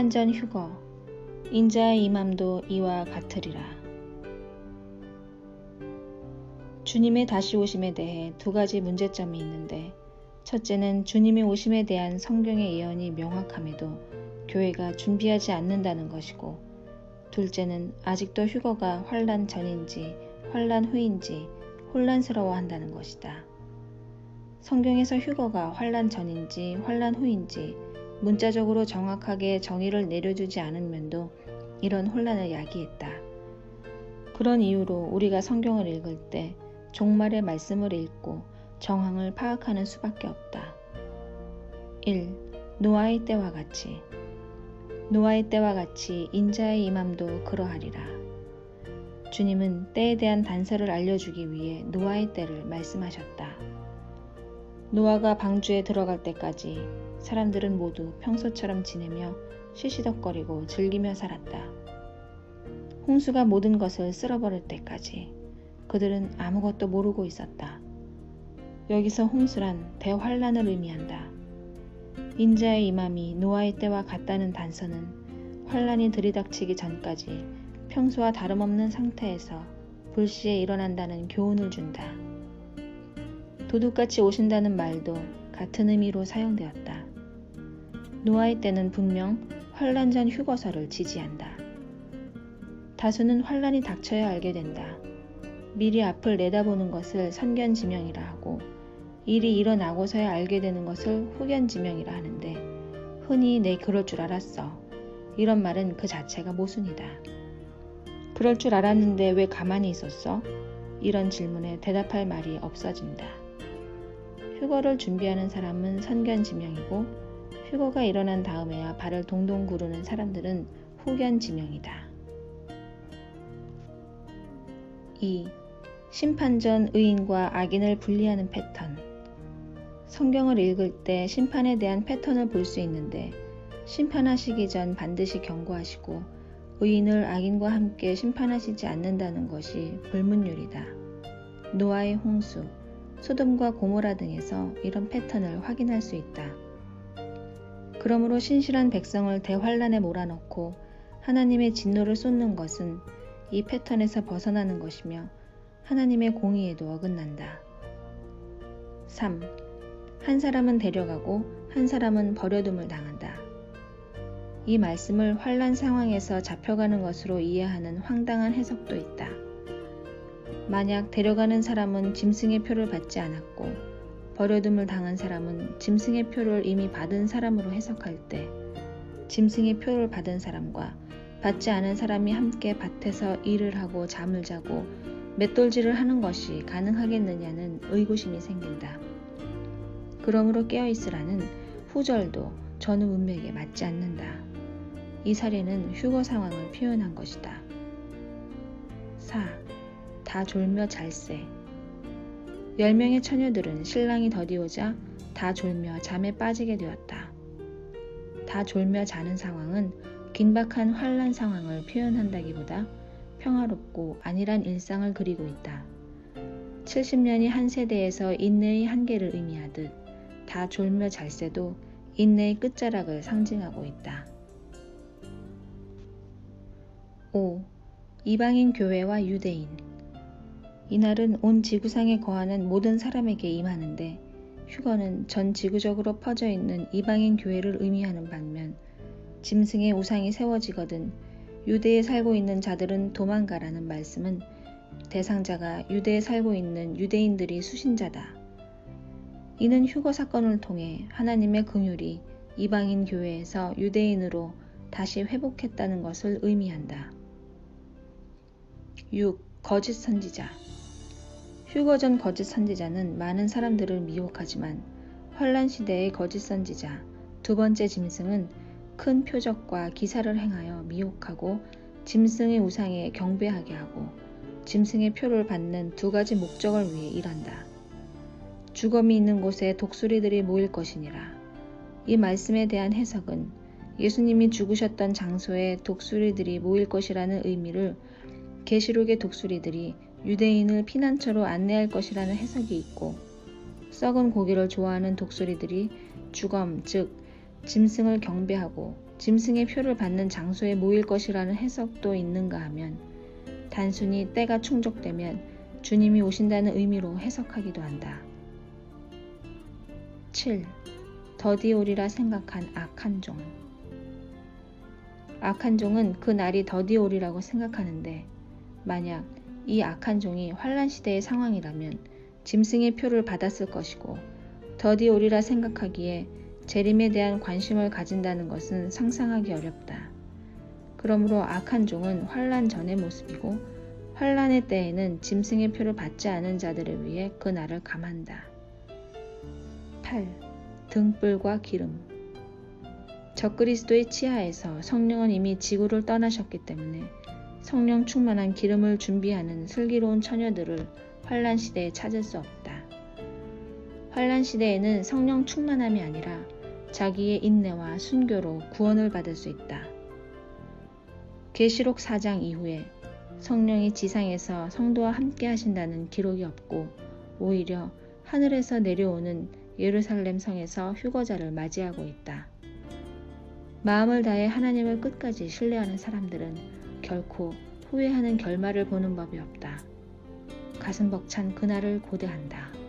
환란전 휴거. 인자의 임함도 이와 같으리라. 주님의 다시 오심에 대해 두 가지 문제점이 있는데, 첫째는 주님의 오심에 대한 성경의 예언이 명확함에도 교회가 준비하지 않는다는 것이고, 둘째는 아직도 휴거가 환란 전인지 환란 후인지 혼란스러워한다는 것이다. 성경에서 휴거가 환란 전인지 환란 후인지 문자적으로 정확하게 정의를 내려주지 않은 면도 이런 혼란을 야기했다. 그런 이유로 우리가 성경을 읽을 때 종말의 말씀을 읽고 정황을 파악하는 수밖에 없다. 1. 노아의 때와 같이. 노아의 때와 같이 인자의 임함도 그러하리라. 주님은 때에 대한 단서를 알려주기 위해 노아의 때를 말씀하셨다. 노아가 방주에 들어갈 때까지 사람들은 모두 평소처럼 지내며 시시덕거리고 즐기며 살았다. 홍수가 모든 것을 쓸어버릴 때까지 그들은 아무것도 모르고 있었다. 여기서 홍수란 대환란을 의미한다. 인자의 임함이 노아의 때와 같다는 단서는 환란이 들이닥치기 전까지 평소와 다름없는 상태에서 불시에 일어난다는 교훈을 준다. 도둑같이 오신다는 말도 같은 의미로 사용되었다. 노아의 때는 분명 환란전 휴거설을 지지한다. 다수는 환란이 닥쳐야 알게 된다. 미리 앞을 내다보는 것을 선견지명이라 하고, 일이 일어나고서야 알게 되는 것을 후견지명이라 하는데, 흔히 내 그럴 줄 알았어. 이런 말은 그 자체가 모순이다. 그럴 줄 알았는데 왜 가만히 있었어? 이런 질문에 대답할 말이 없어진다. 휴거를 준비하는 사람은 선견지명이고, 휴거가 일어난 다음에야 발을 동동 구르는 사람들은 후견지명이다. 2. 심판 전 의인과 악인을 분리하는 패턴. 성경을 읽을 때 심판에 대한 패턴을 볼 수 있는데, 심판하시기 전 반드시 경고하시고 의인을 악인과 함께 심판하시지 않는다는 것이 불문율이다. 노아의 홍수, 소돔과 고모라 등에서 이런 패턴을 확인할 수 있다. 그러므로 신실한 백성을 대환란에 몰아넣고 하나님의 진노를 쏟는 것은 이 패턴에서 벗어나는 것이며 하나님의 공의에도 어긋난다. 3. 한 사람은 데려가고 한 사람은 버려둠을 당한다. 이 말씀을 환란 상황에서 잡혀가는 것으로 이해하는 황당한 해석도 있다. 만약 데려가는 사람은 짐승의 표를 받지 않았고 버려둠을 당한 사람은 짐승의 표를 이미 받은 사람으로 해석할 때, 짐승의 표를 받은 사람과 받지 않은 사람이 함께 밭에서 일을 하고 잠을 자고 맷돌질을 하는 것이 가능하겠느냐는 의구심이 생긴다. 그러므로 깨어있으라는 후절도 전후 문맥에 맞지 않는다. 이 사례는 휴거 상황을 표현한 것이다. 4. 다 졸며 잘세. 10명의 처녀들은 신랑이 더디오자 다 졸며 잠에 빠지게 되었다. 다 졸며 자는 상황은 긴박한 환란 상황을 표현한다기보다 평화롭고 안일한 일상을 그리고 있다. 70년이 한 세대에서 인내의 한계를 의미하듯 다 졸며 잘세도 인내의 끝자락을 상징하고 있다. 5. 이방인 교회와 유대인. 이날은 온 지구상에 거하는 모든 사람에게 임하는데, 휴거는 전 지구적으로 퍼져 있는 이방인 교회를 의미하는 반면, 짐승의 우상이 세워지거든 유대에 살고 있는 자들은 도망가라는 말씀은 대상자가 유대에 살고 있는 유대인들이 수신자다. 이는 휴거 사건을 통해 하나님의 긍휼이 이방인 교회에서 유대인으로 다시 회복했다는 것을 의미한다. 6. 거짓 선지자. 휴거 전 거짓 선지자는 많은 사람들을 미혹하지만 환란 시대의 거짓 선지자, 두 번째 짐승은 큰 표적과 기사를 행하여 미혹하고 짐승의 우상에 경배하게 하고 짐승의 표를 받는 두 가지 목적을 위해 일한다. 주검이 있는 곳에 독수리들이 모일 것이니라. 이 말씀에 대한 해석은 예수님이 죽으셨던 장소에 독수리들이 모일 것이라는 의미를 계시록의 독수리들이 유대인을 피난처로 안내할 것이라는 해석이 있고, 썩은 고기를 좋아하는 독수리들이 주검, 즉 짐승을 경배하고 짐승의 표를 받는 장소에 모일 것이라는 해석도 있는가 하면 단순히 때가 충족되면 주님이 오신다는 의미로 해석하기도 한다. 7. 더디오리라 생각한 악한 종. 악한 종은 그 날이 더디오리라고 생각하는데 만약 이 악한 종이 환란 시대의 상황이라면 짐승의 표를 받았을 것이고 더디오리라 생각하기에 재림에 대한 관심을 가진다는 것은 상상하기 어렵다. 그러므로 악한 종은 환란 전의 모습이고 환란의 때에는 짐승의 표를 받지 않은 자들을 위해 그 날을 감한다. 8. 등불과 기름. 적그리스도의 치하에서 성령은 이미 지구를 떠나셨기 때문에 성령 충만한 기름을 준비하는 슬기로운 처녀들을 환란 시대에 찾을 수 없다. 환란 시대에는 성령 충만함이 아니라 자기의 인내와 순교로 구원을 받을 수 있다. 계시록 4장 이후에 성령이 지상에서 성도와 함께 하신다는 기록이 없고 오히려 하늘에서 내려오는 예루살렘 성에서 휴거자를 맞이하고 있다. 마음을 다해 하나님을 끝까지 신뢰하는 사람들은 결코 후회하는 결말을 보는 법이 없다. 가슴 벅찬 그날을 고대한다.